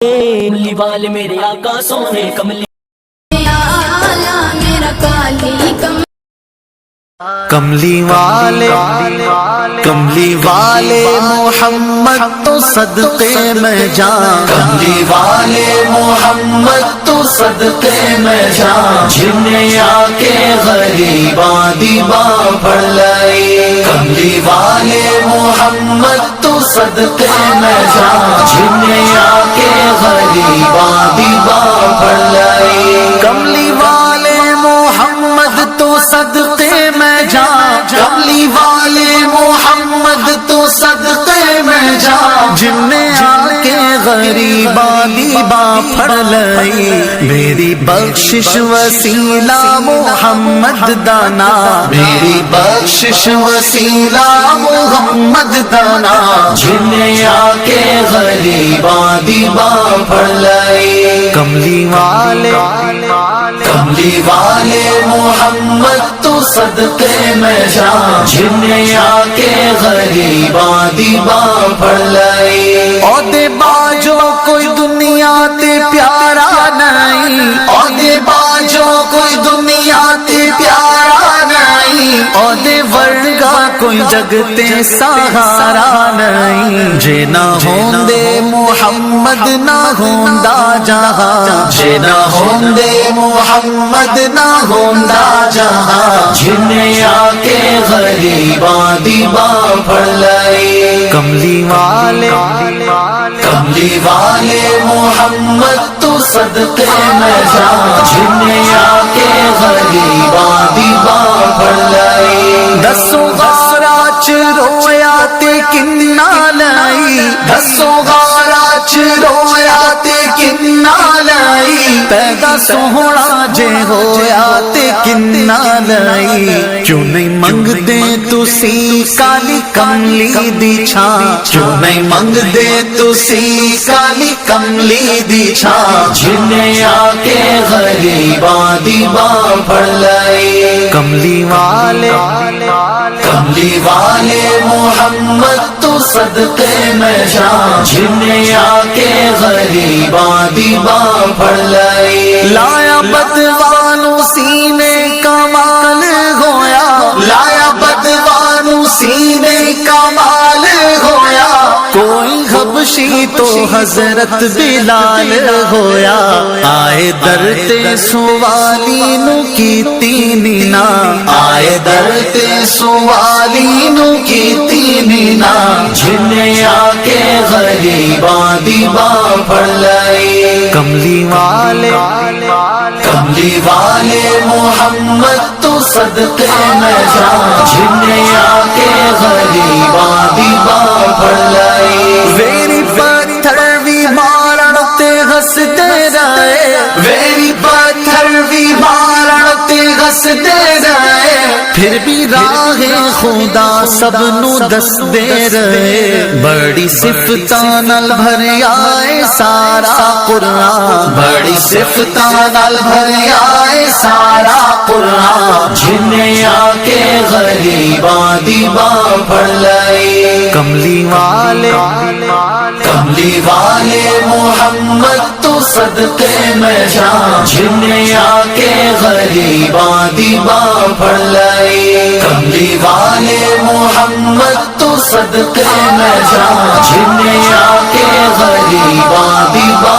کملی والے میرے آقا سونے کملی کملی والے محمد تو صدقے میں جان، کملی والے محمد تو صدقے میں جان، جنہیں آ کے غریباں دیباں پڑھ لائی، کملی والے محمد تو صدقے میں جان، جنہیں آ کے غریباں دیباں پڑھ لائی، کملی والے محمد تو صدقے میں جان، کملی والے محمد تو صدقے میں جان، جن نے آ کے غریباں دیباں پڑھ لائی، میری بخشش وسیلہ محمد دانا، میری بخشش وسیلہ محمد دانا، جن نے آ کے غریباں دیباں پڑھ لائی، کملی والے محمد تو صدقے میں جان، جنہیں آ کے غریباں دیباں پڑھ لائی، عہدے باجو کوئی دنیا تے پیارا نہیں، عہدے باجو کوئی دنیا تے پیارا نہیں، عہدے ورگا کوئی جگ تے سہارا نہیں، جے نہ ہوندے محمد نہ ہوندا جہاں، جے نہ ہوندے محمد نہ ہوندا جہاں، جنہیں آ کے غریباں دیباں پڑھ لائی، کملی والے محمد تو صدقے میں جان، جنہیں آ کے غریباں دیباں پڑھ لائی، دسوں غارہ چ رویا تے کنا لائی، دسوں غارہ چ رویا تے کنا لائی، پیدا سوہنا جے ہویا تے کنا لائی، کیوں نہیں منگ دے تسی کالی کملی دی چھاں، کیوں نہیں منگ دے تسی کالی کملی دی چھاں، جنہیں آ کے غریباں دیباں پڑھ لائی، کملی والے محمد تو صدقے میں جان، جنہیں آ کے غریباں دیباں پڑھ لائی، لایا بدوانو سینے کمال ہویا، لایا بدوانو سینے کمال ہویا، کوئی حبشی تو حضرت بلال ہویا، آئے در تے سوالی نو کیتی نینا، آئے در تے سوالی نو کیتی نینا، جنہیں آ کے غریباں دیباں پڑھ لائی، کملی والے محمد تو صدقے میں جان، جنہیں آ کے غریباں دیباں پڑھ لائی، ویری پتھر بھی مارن تے ہسدے رہے، ویری پتھر بھی مارن تے ہسدے رہے، پھر بھی راہ خدا سب نو دس دے رہے، بڑی صفتاں نال بھریا اے سارا قرآن، بڑی صفتاں نال بھریا اے سارا قرآن، جنہیں آ کے غریباں دیباں پڑھ لائی، کملی والے محمد تو صدقے میں جان، جنہیں آ کے غریباں دیباں پڑھ لائی، کملی والے محمد تو صدقے میں جان، جنہیں آ کے غریباں دیباں